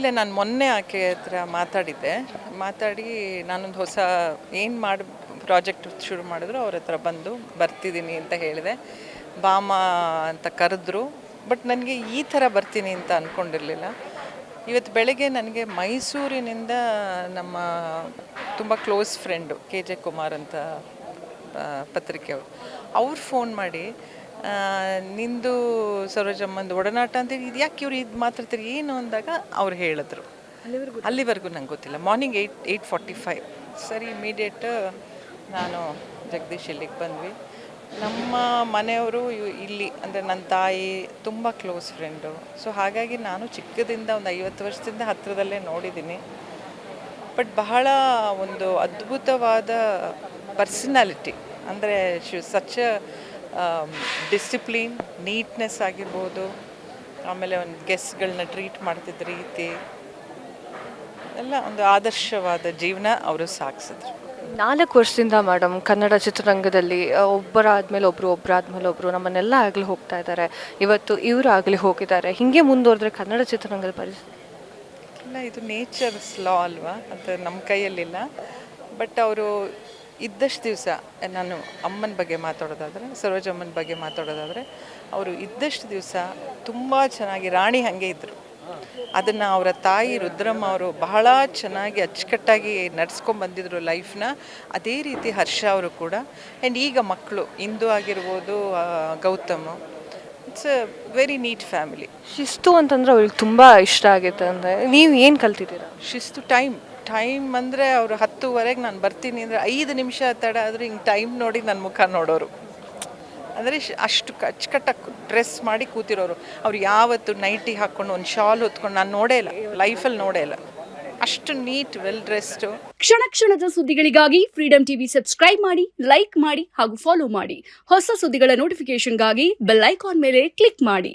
ಇಲ್ಲ, ನಾನು ಮೊನ್ನೆ ಆಕೆ ಹತ್ರ ಮಾತಾಡಿ ನಾನೊಂದು ಹೊಸ ಏನು ಮಾಡಿ ಪ್ರಾಜೆಕ್ಟ್ ಶುರು ಮಾಡಿದ್ರು ಅವ್ರ ಹತ್ರ ಬರ್ತಿದ್ದೀನಿ ಅಂತ ಹೇಳಿದೆ. ಬಾಮ ಅಂತ ಕರೆದ್ರು. ಬಟ್ ನನಗೆ ಈ ಥರ ಬರ್ತೀನಿ ಅಂತ ಅಂದ್ಕೊಂಡಿರಲಿಲ್ಲ. ಇವತ್ತು ಬೆಳಗ್ಗೆ ನನಗೆ ಮೈಸೂರಿನಿಂದ ನಮ್ಮ ತುಂಬ ಕ್ಲೋಸ್ ಫ್ರೆಂಡು KJ ಕುಮಾರ್ ಅಂತ ಪತ್ರಿಕೆಯವರು ಅವ್ರು ಫೋನ್ ಮಾಡಿ ನಿಂದು ಸರೋಜಮ್ಮಂದು ಒಡನಾಟ ಅಂತೇಳಿ ಇದು ಯಾಕೆ ಇವ್ರು ಇದು ಮಾತಾಡ್ತೀರಿ ಏನು ಅಂದಾಗ ಅವ್ರು ಹೇಳಿದ್ರು. ಅಲ್ಲಿವರೆಗೂ ನಂಗೆ ಗೊತ್ತಿಲ್ಲ. ಮಾರ್ನಿಂಗ್ 8:45 ಸರಿ ಇಮಿಡಿಯೇಟ್ ನಾನು ಜಗದೀಶ್ ಇಲ್ಲಿಗೆ ಬಂದ್ವಿ. ನಮ್ಮ ಮನೆಯವರು ಇಲ್ಲಿ ಅಂದರೆ ನನ್ನ ತಾಯಿ ತುಂಬ ಕ್ಲೋಸ್ ಫ್ರೆಂಡು. ಸೊ ಹಾಗಾಗಿ ನಾನು ಚಿಕ್ಕದಿಂದ ಒಂದು 50 ವರ್ಷದಿಂದ ಹತ್ತಿರದಲ್ಲೇ ನೋಡಿದ್ದೀನಿ. ಬಟ್ ಬಹಳ ಒಂದು ಅದ್ಭುತವಾದ ಪರ್ಸನಾಲಿಟಿ. ಅಂದರೆ ಸಚ್ ಡಿಸಿಪ್ಲಿನ್, ನೀಟ್ನೆಸ್ ಆಗಿರ್ಬೋದು, ಆಮೇಲೆ ಒಂದು ಗೆಸ್ಟ್ಗಳನ್ನ ಟ್ರೀಟ್ ಮಾಡ್ತಿದ್ದ ರೀತಿ ಎಲ್ಲ ಒಂದು ಆದರ್ಶವಾದ ಜೀವನ ಅವರು ಸಾಗಿಸಿದ್ರು. 4 ವರ್ಷದಿಂದ ಮೇಡಮ್ ಕನ್ನಡ ಚಿತ್ರರಂಗದಲ್ಲಿ ಒಬ್ಬರಾದ್ಮೇಲೆ ಒಬ್ಬರು ನಮ್ಮನ್ನೆಲ್ಲ ಆಗಲಿ ಹೋಗ್ತಾ ಇದ್ದಾರೆ. ಇವತ್ತು ಇವರು ಆಗಲಿ ಹೋಗಿದ್ದಾರೆ. ಹೀಗೆ ಮುಂದುವರೆದ್ರೆ ಕನ್ನಡ ಚಿತ್ರರಂಗದ ಪರಿಸ್ಥಿತಿ ಇಲ್ಲ, ಇದು ನೇಚರ್ಸ್ ಲಾ ಅಲ್ವಾ, ಅದು ನಮ್ಮ ಕೈಯಲ್ಲಿಲ್ಲ. ಬಟ್ ಅವರು ಇದ್ದಷ್ಟು ದಿವಸ, ನಾನು ಅಮ್ಮನ ಬಗ್ಗೆ ಮಾತಾಡೋದಾದರೆ, ಸರೋಜಮ್ಮನ ಬಗ್ಗೆ ಮಾತಾಡೋದಾದರೆ, ಅವರು ಇದ್ದಷ್ಟು ದಿವಸ ತುಂಬ ಚೆನ್ನಾಗಿ ರಾಣಿ ಹಾಗೆ ಇದ್ದರು. ಅದನ್ನು ಅವರ ತಾಯಿ ರುದ್ರಮ್ಮ ಅವರು ಬಹಳ ಚೆನ್ನಾಗಿ ಅಚ್ಚುಕಟ್ಟಾಗಿ ನಡೆಸ್ಕೊಂಡು ಬಂದಿದ್ರು ಲೈಫ್ನ. ಅದೇ ರೀತಿ ಹರ್ಷ ಅವರು ಕೂಡ. ಆ್ಯಂಡ್ ಈಗ ಮಕ್ಕಳು ಇಂದು ಆಗಿರ್ಬೋದು, Gautam. It's a very neat family. ಶಿಸ್ತು ಅಂತಂದ್ರೆ ಅವ್ರಿಗೆ ತುಂಬ ಇಷ್ಟ ಆಗಿತ್ತು. ಅಂದರೆ ನೀವು ಏನು ಕಲ್ತಿದ್ದೀರಾ? ಶಿಸ್ತು, ಟೈಮ್ ಅಂದರೆ ಅವರು 10:30ಗೆ ನಾನು ಬರ್ತೀನಿ ಅಂದರೆ 5 ನಿಮಿಷ ತಡ ಆದರೂ ಹಿಂಗೆ ಟೈಮ್ ನೋಡಿ ನನ್ನ ಮುಖ ನೋಡೋರು. ಅಂದರೆ ಅಷ್ಟು ಅಚ್ಚುಕಟ್ಟಾಗಿ ಡ್ರೆಸ್ ಮಾಡಿ ಕೂತಿರೋರು. ಅವ್ರು ಯಾವತ್ತು ನೈಟಿ ಹಾಕ್ಕೊಂಡು ಒಂದು ಶಾಲ್ ಹೊತ್ಕೊಂಡು ನಾನು ನೋಡೇ ಇಲ್ಲ, ಲೈಫಲ್ಲಿ ನೋಡೇ ಇಲ್ಲ. ಅಷ್ಟು ನೀಟ್, ವೆಲ್ ಡ್ರೆಸ್ಡು. ಕ್ಷಣದ ಸುದ್ದಿಗಳಿಗಾಗಿ ಫ್ರೀಡಮ್ ಟಿವಿ ಸಬ್ಸ್ಕ್ರೈಬ್ ಮಾಡಿ, ಲೈಕ್ ಮಾಡಿ ಹಾಗೂ ಫಾಲೋ ಮಾಡಿ. ಹೊಸ ಸುದ್ದಿಗಳ ನೋಟಿಫಿಕೇಶನ್ಗಾಗಿ ಬೆಲ್ ಐಕಾನ್ ಮೇಲೆ ಕ್ಲಿಕ್ ಮಾಡಿ.